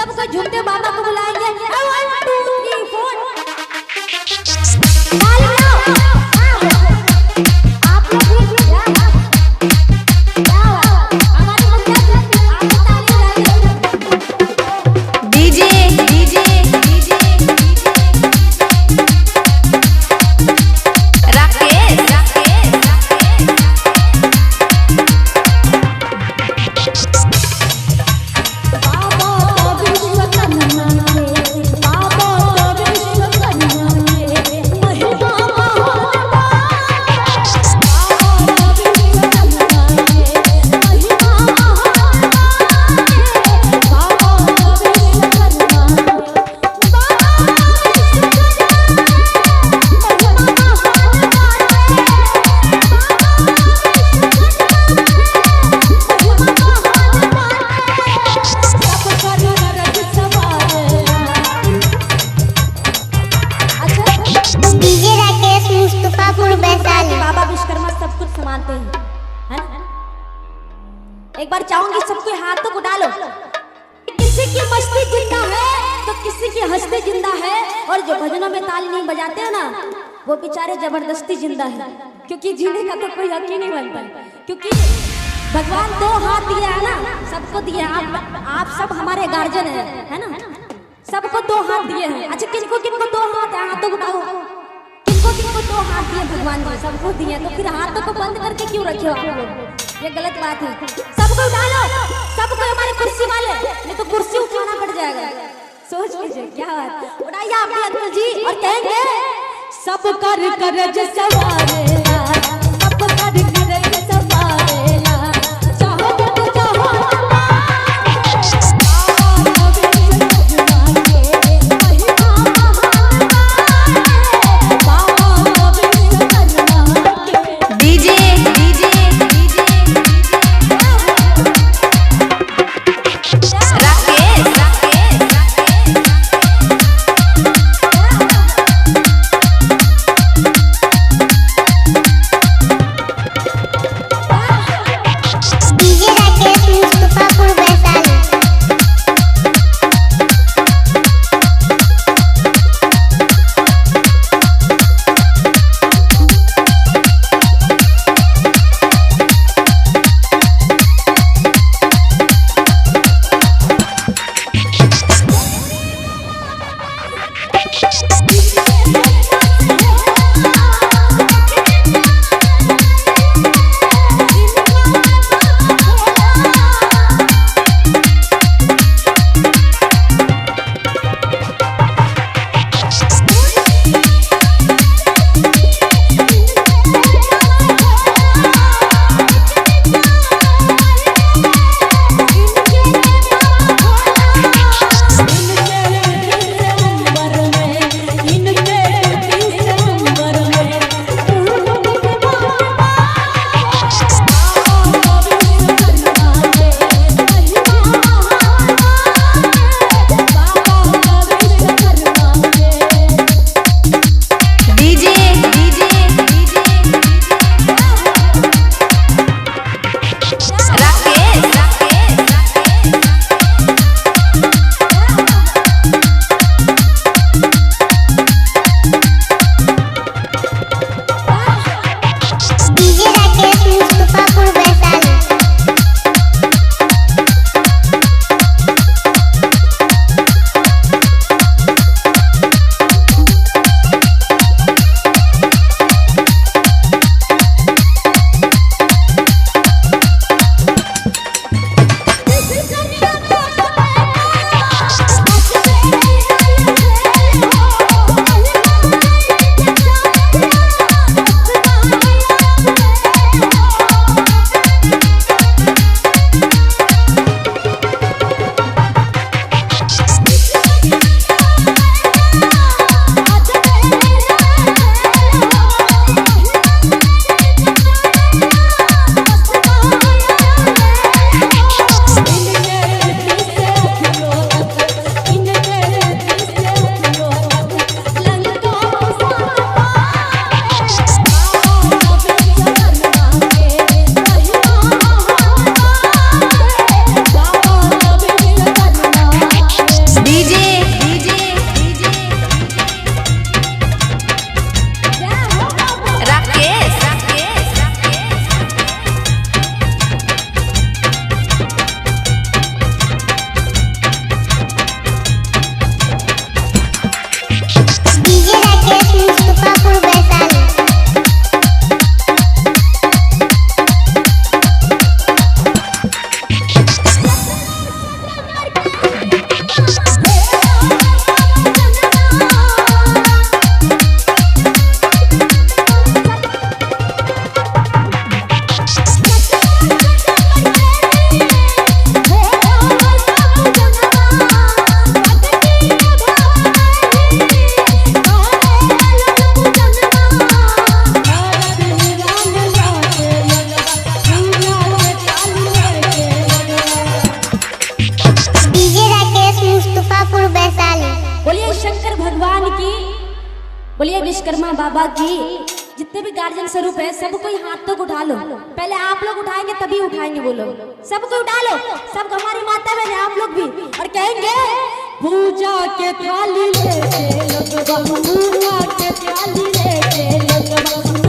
सबको झूमते बाबा को बुलाएंगे। 1 2 3 4 आप लोग भी DJ DJ DJ Rakesh Rakesh बाबा विश्वकर्मा सब कुछ मानते हैं, है ना? एक बार चाहूंगी सबके हाथों को डालो। किसी की मस्ती जिंदा है तो किसी की हंसते जिंदा है, और जो भजनों में ताली नहीं बजाते हैं ना वो बेचारे जबरदस्ती जिंदा है, क्योंकि जीने का तो कोई हक ही नहीं बनता, क्योंकि भगवान 2 हाथ दिया है ना, सबको दिया। आप सब हमारे गार्जियन है ना? सबको 2 हाथ दिए हैं। अच्छा किनको किनको 2 हाथ है, हाथों को उठाओ। किनको 2 हाथ दिए भगवान ने, सबको दिए, तो फिर हाथों को बंद करके क्यों रखे हो आप लोग? ये गलत बात है। सबको उठा लो, सबको हमारे कुर्सी वाले, नहीं तो कुर्सी उठाना पड़ जाएगा। सोच लीजिए क्या बात। उठाइए आप भी अंकल जी और कहेंगे सब कर कर जे सवारेला, सब कर कर जे सवारेला, चाहो तो चाहो बोलिए विश्वकर्मा बाबा की। जितने भी गार्जियन स्वरूप है सब कोई हाथ तक उठा लो। पहले आप लोग उठाएंगे तभी उठाएंगे वो लोग। सबको उठा लो, सब हमारी माता बहन है, आप लोग भी। और कहेंगे पूजा के थाली लेके लोग, पूजा के थाली लेके लोग,